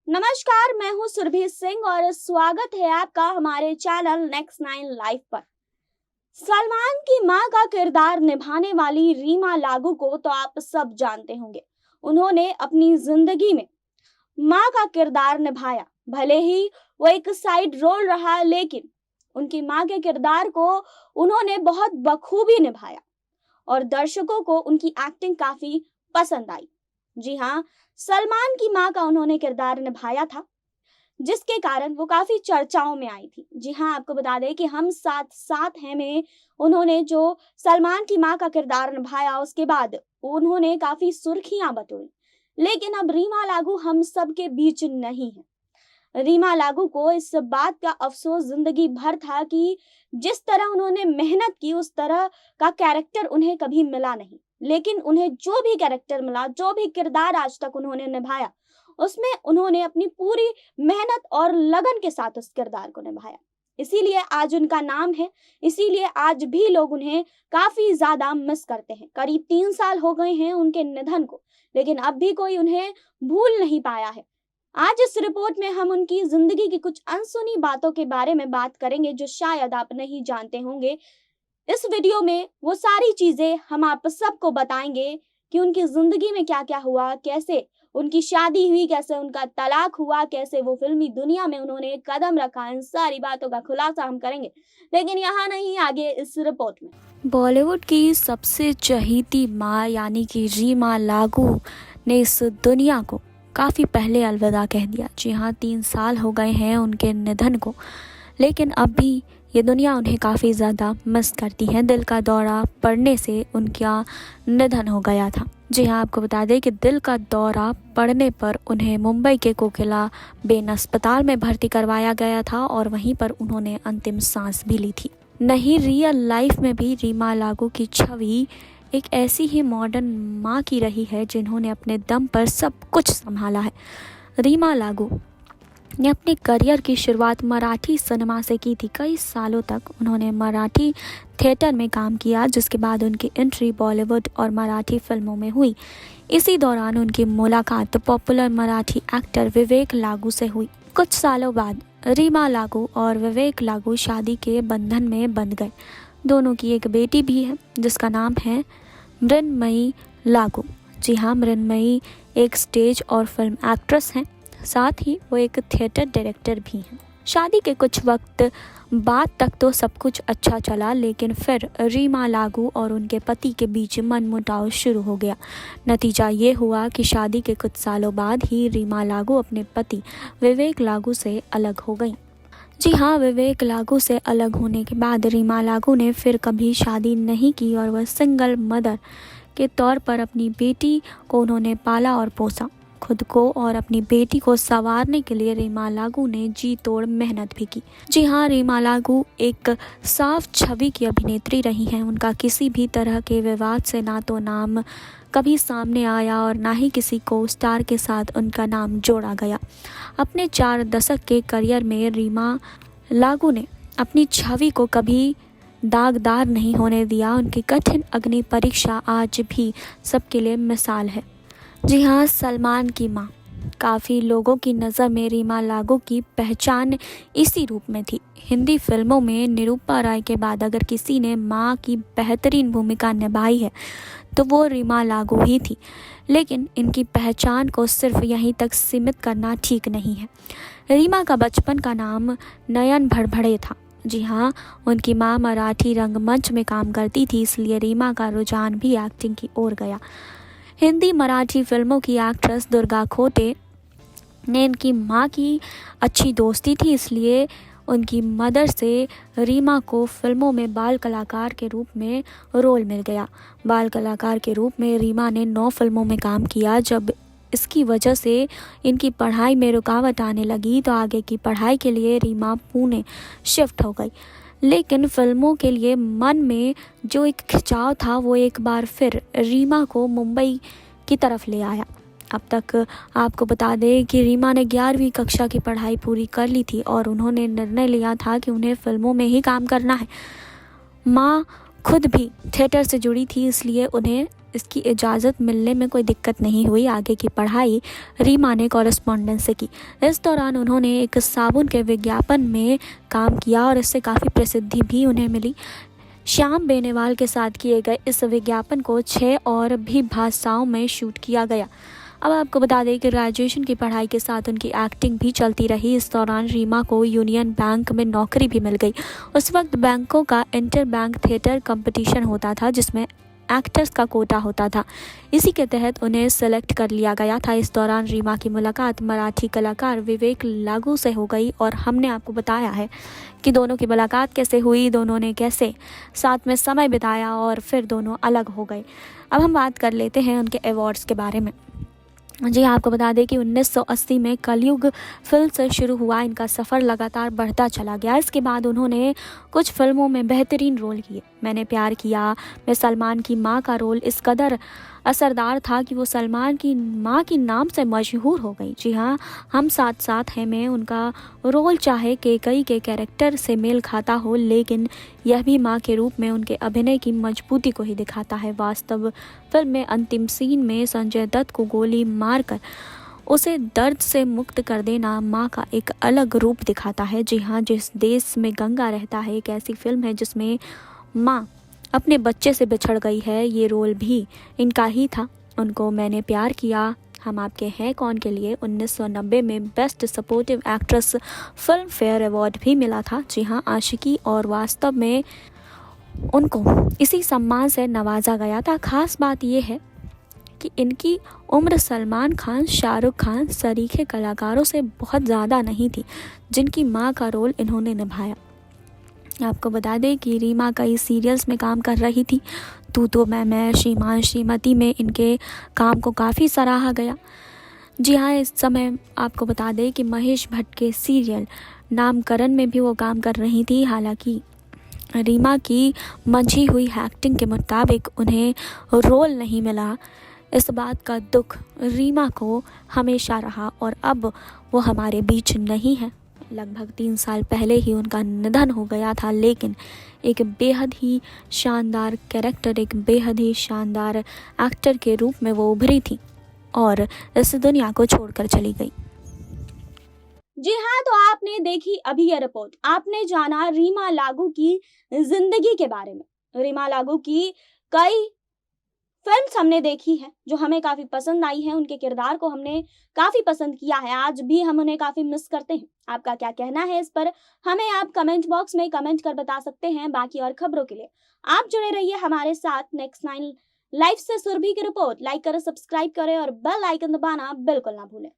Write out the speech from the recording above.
नमस्कार, मैं हूं सुरभि सिंह और स्वागत है आपका हमारे चैनल नेक्स्ट 9 लाइव पर। सलमान की मां का किरदार निभाने वाली रीमा लागू को तो आप सब जानते होंगे। उन्होंने अपनी जिंदगी में मां का किरदार निभाया, भले ही वो एक साइड रोल रहा, लेकिन उनकी मां के किरदार को उन्होंने बहुत बखूबी निभाया और दर्शकों को उनकी एक्टिंग काफी पसंद आई। जी हाँ, सलमान की मां का उन्होंने किरदार निभाया था, जिसके कारण वो काफी चर्चाओं में आई थी। जी हाँ, आपको बता दें कि हम साथ साथ हैं में उन्होंने जो सलमान की मां का किरदार निभाया, उसके बाद उन्होंने काफी सुर्खियां बटोरी। लेकिन अब रीमा लागू हम सब के बीच नहीं है। रीमा लागू को इस बात का अफसोस जिंदगी भर था कि जिस तरह उन्होंने मेहनत की, उस तरह का कैरेक्टर उन्हें कभी मिला नहीं। लेकिन उन्हें जो भी कैरेक्टर मिला, जो भी किरदार आज तक उन्होंने निभाया, उसमें उन्होंने अपनी पूरी मेहनत और लगन के साथ उस किरदार को निभाया। इसीलिए आज उनका नाम है, इसीलिए आज भी लोग उन्हें काफी ज्यादा मिस करते हैं। करीब 3 साल हो गए हैं उनके निधन को, लेकिन अब भी कोई उन्हें भूल नहीं पाया है। आज इस रिपोर्ट में हम उनकी जिंदगी की कुछ अनसुनी बातों के बारे में बात करेंगे, जो शायद आप नहीं जानते होंगे। इस वीडियो में वो सारी चीजें हम आप सबको बताएंगे कि उनकी जिंदगी में क्या क्या हुआ, कैसे उनकी शादी हुई, कैसे उनका तलाक हुआ, कैसे वो फिल्मी दुनिया में उन्होंने एक कदम रखा। इन सारी बातों का खुलासा हम करेंगे, लेकिन यहाँ नहीं, आगे इस रिपोर्ट में। बॉलीवुड की सबसे चहेती माँ यानी कि रीमा लागू ने इस दुनिया को काफ़ी पहले अलविदा कह दिया। जी हाँ, 3 साल हो गए हैं उनके निधन को, लेकिन अब भी ये दुनिया उन्हें काफ़ी ज़्यादा मिस करती है। दिल का दौरा पड़ने से उनका निधन हो गया था। जी हाँ, आपको बता दें कि दिल का दौरा पड़ने पर उन्हें मुंबई के कोकिला बेन अस्पताल में भर्ती करवाया गया था और वहीं पर उन्होंने अंतिम सांस भी ली थी। नहीं, रियल लाइफ में भी रीमा लागू की छवि एक ऐसी ही मॉडर्न माँ की रही है जिन्होंने अपने दम पर सब कुछ संभाला है। रीमा लागू ने अपने करियर की शुरुआत मराठी सिनेमा से की थी। कई सालों तक उन्होंने मराठी थिएटर में काम किया, जिसके बाद उनकी एंट्री बॉलीवुड और मराठी फिल्मों में हुई। इसी दौरान उनकी मुलाकात पॉपुलर मराठी एक्टर विवेक लागू से हुई। कुछ सालों बाद रीमा लागू और विवेक लागू शादी के बंधन में बंध गए। दोनों की एक बेटी भी है जिसका नाम है मृण्मयी लागू। जी हाँ, मृण्मयी एक स्टेज और फिल्म एक्ट्रेस हैं, साथ ही वो एक थिएटर डायरेक्टर भी हैं। शादी के कुछ वक्त बाद तक तो सब कुछ अच्छा चला, लेकिन फिर रीमा लागू और उनके पति के बीच मनमुटाव शुरू हो गया। नतीजा ये हुआ कि शादी के कुछ सालों बाद ही रीमा लागू अपने पति विवेक लागू से अलग हो गई। जी हाँ, विवेक लागू से अलग होने के बाद रीमा लागू ने फिर कभी शादी नहीं की और वह सिंगल मदर के तौर पर अपनी बेटी को उन्होंने पाला और पोसा। खुद को और अपनी बेटी को संवारने के लिए रीमा लागू ने जी तोड़ मेहनत भी की। जी हाँ, रीमा लागू एक साफ छवि की अभिनेत्री रही हैं। उनका किसी भी तरह के विवाद से ना तो नाम कभी सामने आया और ना ही किसी को स्टार के साथ उनका नाम जोड़ा गया। अपने 4 दशक के करियर में रीमा लागू ने अपनी छवि को कभी दागदार नहीं होने दिया। उनकी कठिन अग्नि परीक्षा आज भी सबके लिए मिसाल है। जी हाँ, सलमान की माँ। काफ़ी लोगों की नज़र में रीमा लागू की पहचान इसी रूप में थी। हिंदी फिल्मों में निरूपा राय के बाद अगर किसी ने माँ की बेहतरीन भूमिका निभाई है तो वो रीमा लागू ही थी। लेकिन इनकी पहचान को सिर्फ यहीं तक सीमित करना ठीक नहीं है। रीमा का बचपन का नाम नयन भड़भड़े था। जी हाँ, उनकी माँ मराठी रंगमंच में काम करती थी, इसलिए रीमा का रुझान भी एक्टिंग की ओर गया। हिंदी मराठी फिल्मों की एक्ट्रेस दुर्गा खोटे ने इनकी माँ की अच्छी दोस्ती थी, इसलिए उनकी मदर से रीमा को फिल्मों में बाल कलाकार के रूप में रोल मिल गया। बाल कलाकार के रूप में रीमा ने 9 फिल्मों में काम किया। जब इसकी वजह से इनकी पढ़ाई में रुकावट आने लगी तो आगे की पढ़ाई के लिए रीमा पुणे शिफ्ट हो गई। लेकिन फिल्मों के लिए मन में जो एक खिंचाव था वो एक बार फिर रीमा को मुंबई की तरफ ले आया। अब तक आपको बता दें कि रीमा ने 11वीं कक्षा की पढ़ाई पूरी कर ली थी और उन्होंने निर्णय लिया था कि उन्हें फिल्मों में ही काम करना है। माँ खुद भी थिएटर से जुड़ी थी, इसलिए उन्हें इसकी इजाज़त मिलने में कोई दिक्कत नहीं हुई। आगे की पढ़ाई रीमा ने कॉरेस्पॉन्डेंस से की। इस दौरान उन्होंने एक साबुन के विज्ञापन में काम किया और इससे काफ़ी प्रसिद्धि भी उन्हें मिली। श्याम बेनेवाल के साथ किए गए इस विज्ञापन को 6 और भी भाषाओं में शूट किया गया। अब आपको बता दें कि ग्रेजुएशन की पढ़ाई के साथ उनकी एक्टिंग भी चलती रही। इस दौरान रीमा को यूनियन बैंक में नौकरी भी मिल गई। उस वक्त बैंकों का इंटर बैंक थिएटर कंपटीशन होता था जिसमें एक्टर्स का कोटा होता था। इसी के तहत उन्हें सेलेक्ट कर लिया गया था। इस दौरान रीमा की मुलाकात मराठी कलाकार विवेक लागू से हो गई और हमने आपको बताया है कि दोनों की मुलाकात कैसे हुई, दोनों ने कैसे साथ में समय बिताया और फिर दोनों अलग हो गए। अब हम बात कर लेते हैं उनके अवार्ड्स के बारे में। जी आपको बता दें कि 1980 में कलयुग फिल्म से शुरू हुआ इनका सफ़र लगातार बढ़ता चला गया। इसके बाद उन्होंने कुछ फिल्मों में बेहतरीन रोल किए। मैंने प्यार किया में सलमान की मां का रोल इस कदर असरदार था कि वो सलमान की मां के नाम से मशहूर हो गई। जी हाँ, हम साथ साथ हैं में उनका रोल चाहे केकई के कैरेक्टर से मेल खाता हो, लेकिन यह भी मां के रूप में उनके अभिनय की मजबूती को ही दिखाता है। वास्तव फिल्म में अंतिम सीन में संजय दत्त को गोली मारकर उसे दर्द से मुक्त कर देना माँ का एक अलग रूप दिखाता है। जी हाँ, जिस देश में गंगा रहता है एक ऐसी फिल्म है जिसमें माँ अपने बच्चे से बिछड़ गई है। ये रोल भी इनका ही था। उनको मैंने प्यार किया हम आपके हैं कौन के लिए 1990 में best supportive actress film fair award भी मिला था। जी हाँ, आशिकी और वास्तव में उनको इसी सम्मान से नवाजा गया था। खास बात यह है कि इनकी उम्र सलमान खान, शाहरुख खान सरीखे कलाकारों से बहुत ज़्यादा नहीं थी जिनकी माँ का रोल इन्होंने निभाया। आपको बता दें कि रीमा कई सीरियल्स में काम कर रही थी। तू तो मैं, श्रीमान श्रीमती में इनके काम को काफ़ी सराहा गया। जी हाँ, इस समय आपको बता दें कि महेश भट्ट के सीरियल नामकरण में भी वो काम कर रही थी। हालांकि रीमा की मंझी हुई एक्टिंग के मुताबिक उन्हें रोल नहीं मिला। इस बात का दुख रीमा को हमेशा रहा और अब वो हमारे बीच नहीं है। लगभग 3 साल पहले ही उनका निधन हो गया था, लेकिन एक बेहद ही शानदार कैरेक्टर, एक बेहद ही शानदार एक्टर के रूप में वो उभरी थी और इस दुनिया को छोड़कर चली गई। जी हाँ, तो आपने देखी अभी यह रिपोर्ट। आपने जाना रीमा लागू की जिंदगी के बारे में। रीमा लागू की कई फिल्म्स हमने देखी है जो हमें काफी पसंद आई है। उनके किरदार को हमने काफी पसंद किया है। आज भी हम उन्हें काफी मिस करते हैं। आपका क्या कहना है इस पर हमें आप कमेंट बॉक्स में कमेंट कर बता सकते हैं। बाकी और खबरों के लिए आप जुड़े रहिए हमारे साथ। नेक्स्ट 9 लाइव से सुरभि की रिपोर्ट लाइक करें, सब्सक्राइब करें और बेल आइकन दबाना बिल्कुल ना भूलें।